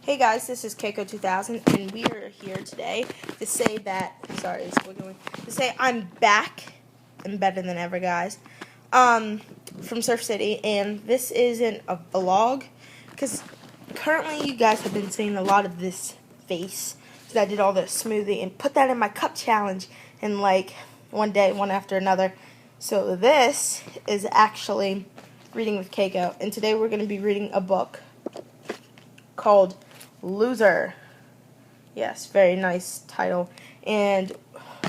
Hey guys, this is Cakeo 2000, and we are here today to say that, to say I'm back and better than ever, guys, from Surf City, and this isn't a vlog, because currently you guys have been seeing a lot of this face, because I did all the smoothie and put that in my cup challenge, and like, one day, one after another. So this is actually Reading with Cakeo, and today we're going to be reading a book called Loser. Yes, very nice title. And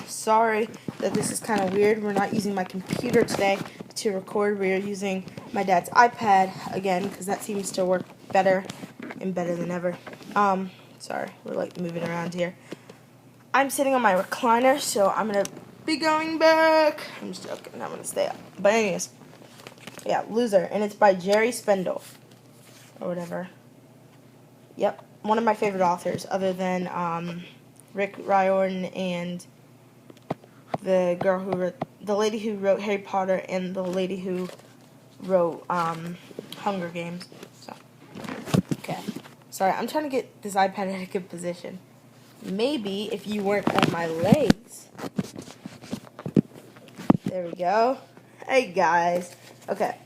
sorry that this is kind of weird. We're not using my computer today to record. We're using my dad's iPad again because that seems to work better and better than ever. Sorry, we're like moving around here. I'm sitting on my recliner, so I'm gonna be going back. I'm just joking. I'm gonna stay up. But anyways, yeah, Loser, and it's by Jerry Spindle or whatever. Yep, one of my favorite authors, other than Rick Riordan and the girl who wrote, the lady who wrote Harry Potter and the lady who wrote Hunger Games. So, okay, sorry, I'm trying to get this iPad in a good position. Maybe if you weren't on my legs. There we go. Hey guys. Okay,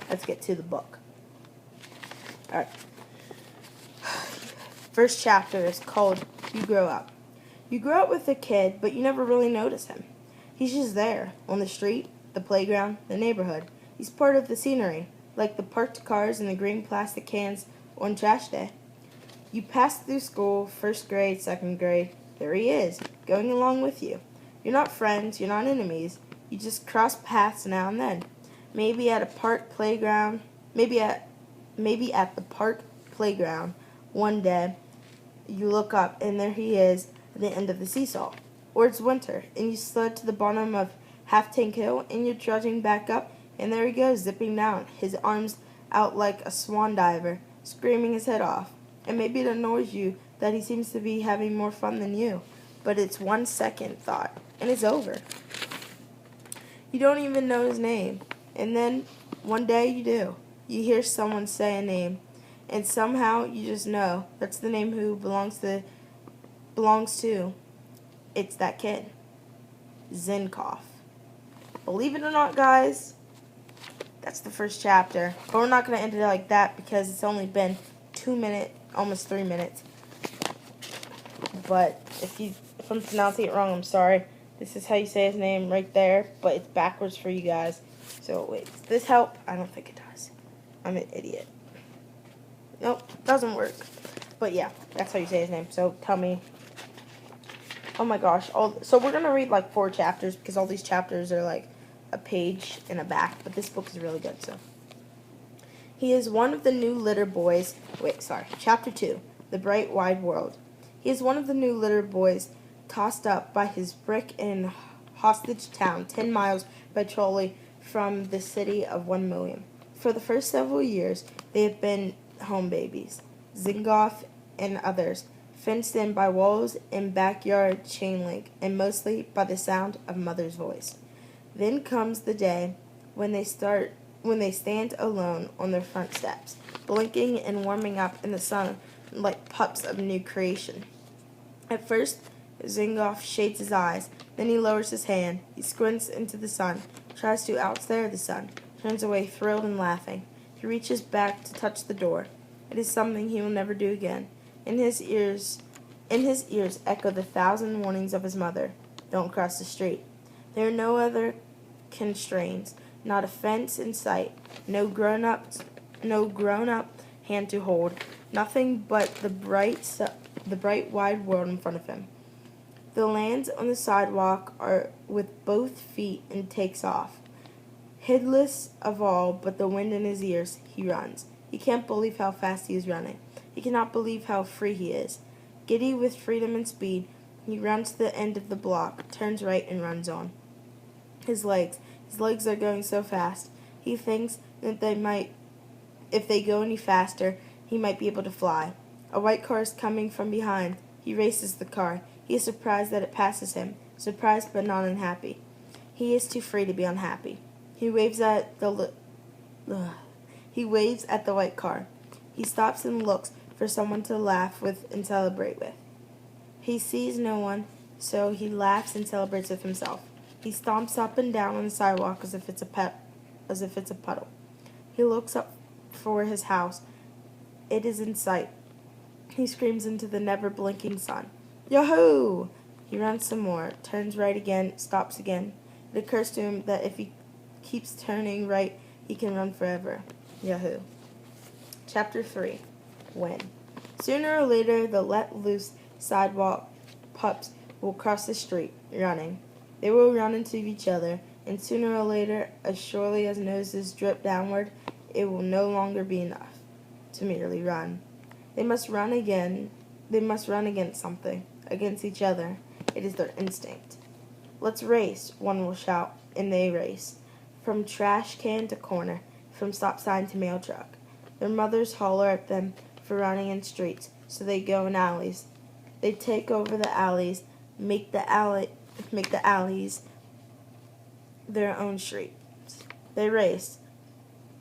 let's get to the book. All right. First chapter is called You Grow Up. You grow up with a kid, but you never really notice him. He's just there, on the street, the playground, the neighborhood. He's part of the scenery, like the parked cars and the green plastic cans on trash day. You pass through school, first grade, second grade. There he is, going along with you. You're not friends, you're not enemies. You just cross paths now and then. Maybe at a park playground, maybe at the park playground. One day, you look up, and there he is at the end of the seesaw. Or it's winter, and you slid to the bottom of Half Tank Hill, and you're trudging back up, and there he goes, zipping down, his arms out like a swan diver, screaming his head off. And maybe it annoys you that he seems to be having more fun than you, but it's 1 second thought, and it's over. You don't even know his name, and then one day you do. You hear someone say a name, and somehow you just know that's the name who belongs to. It's that kid. Zinkoff. Believe it or not, guys, that's the first chapter. But we're not going to end it like that because it's only been 2 minutes, almost 3 minutes. But if I'm pronouncing it wrong, I'm sorry. This is how you say his name right there, but it's backwards for you guys. So wait, does this help? I don't think it does. I'm an idiot. Nope, doesn't work. But yeah, that's how you say his name. So tell me. Oh my gosh. So we're going to read like 4 chapters because all these chapters are like a page and a back. But this book is really good. So he is one of the new litter boys. Chapter 2. The Bright Wide World. He is one of the new litter boys tossed up by his brick in hostage town 10 miles by trolley from the city of 1 million. For the first several years, they have been home babies, Zingoff and others, fenced in by walls and backyard chain link, and mostly by the sound of mother's voice. Then comes the day when they stand alone on their front steps, blinking and warming up in the sun like pups of new creation. At first, Zingoff shades his eyes, then he lowers his hand. He squints into the sun, tries to outstare the sun, turns away thrilled and laughing. He reaches back to touch the door. It is something he will never do again. In his ears echo the 1,000 warnings of his mother. Don't cross the street. There are no other constraints, not a fence in sight, no grown-up hand to hold, nothing but the bright wide world in front of him. The lands on the sidewalk are with both feet and takes off. Heedless of all but the wind in his ears, he runs. He can't believe how fast he is running. He cannot believe how free he is. Giddy with freedom and speed, he runs to the end of the block, turns right, and runs on. His legs are going so fast. He thinks that if they go any faster, he might be able to fly. A white car is coming from behind. He races the car. He is surprised that it passes him, surprised but not unhappy. He is too free to be unhappy. He waves at the white car. He stops and looks for someone to laugh with and celebrate with. He sees no one, so he laughs and celebrates with himself. He stomps up and down on the sidewalk as if it's a puddle. He looks up for his house. It is in sight. He screams into the never-blinking sun. Yahoo! He runs some more, turns right again, stops again. It occurs to him that if he keeps turning right, he can run forever. Yahoo! Chapter 3. When? Sooner or later, the let-loose sidewalk pups will cross the street, running. They will run into each other, and sooner or later, as surely as noses drip downward, it will no longer be enough to merely run. They must run against something, against each other. It is their instinct. Let's race, one will shout, and they race. From trash can to corner, from stop sign to mail truck. Their mothers holler at them for running in streets, so they go in alleys. They take over the alleys, make the alleys their own streets. They race.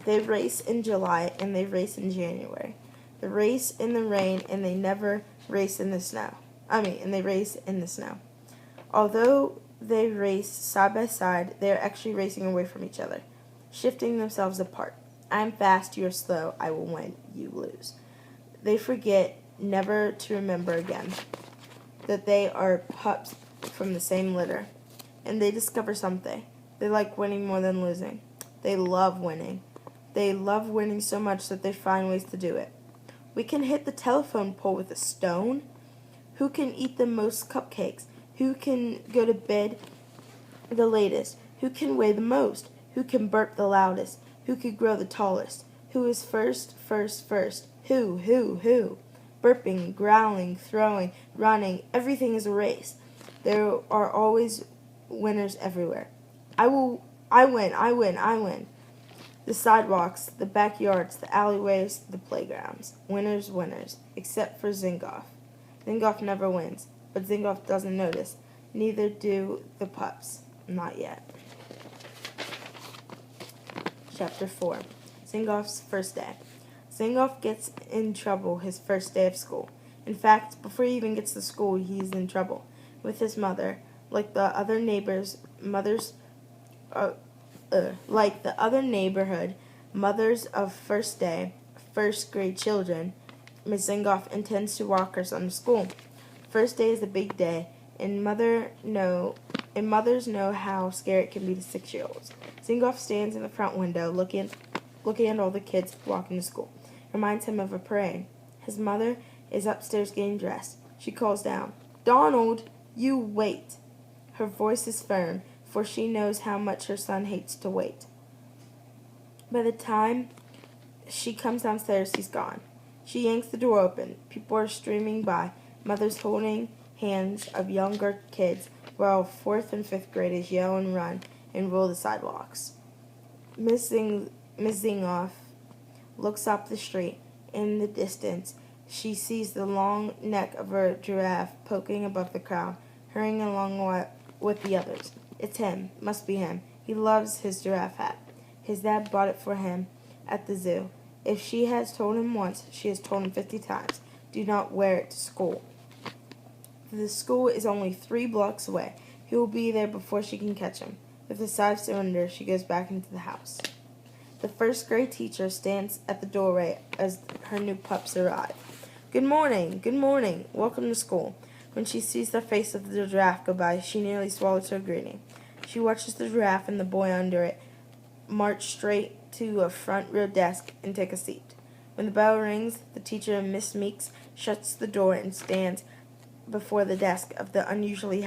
They race in July and they race in January. They race in the rain and they never race in the snow. And they race in the snow. Although they race side by side, they are actually racing away from each other, shifting themselves apart. I am fast, you are slow, I will win, you lose. They forget never to remember again that they are pups from the same litter, and they discover something. They like winning more than losing. They love winning. They love winning so much that they find ways to do it. We can hit the telephone pole with a stone. Who can eat the most cupcakes? Who can go to bed the latest? Who can weigh the most? Who can burp the loudest? Who can grow the tallest? Who is first? Who? Burping, growling, throwing, running, everything is a race. There are always winners everywhere. I win. The sidewalks, the backyards, the alleyways, the playgrounds. Winners, except for Zingoff. Zingoff never wins, but Zingoff doesn't notice. Neither do the pups. Not yet. Chapter 4. Zingoff's first day. Zingoff gets in trouble his first day of school. In fact, before he even gets to school, he's in trouble with his mother. Like the other neighborhood mothers of first grade children, Miss Zingoff intends to walk her son to school. First day is a big day, and mothers know how scary it can be to 6-year-olds. Zingoff stands in the front window, looking at all the kids walking to school. Reminds him of a parade. His mother is upstairs getting dressed. She calls down, "Donald, you wait." Her voice is firm, for she knows how much her son hates to wait. By the time she comes downstairs, he's gone. She yanks the door open. People are streaming by, mothers holding hands of younger kids, while 4th and 5th graders yell and run and rule the sidewalks. Miss Zingoff looks up the street. In the distance, she sees the long neck of a giraffe poking above the crowd, hurrying along with the others. It's him. Must be him. He loves his giraffe hat. His dad bought it for him at the zoo. If she has told him once, she has told him 50 times. Do not wear it to school. The school is only 3 blocks away. He will be there before she can catch him. With a sigh of surrender, she goes back into the house. The first grade teacher stands at the doorway as her new pups arrive. Good morning. Welcome to school. When she sees the face of the giraffe go by, she nearly swallows her greeting. She watches the giraffe and the boy under it march straight to a front row desk and take a seat. When the bell rings, the teacher, Miss Meeks, shuts the door and stands before the desk of the unusually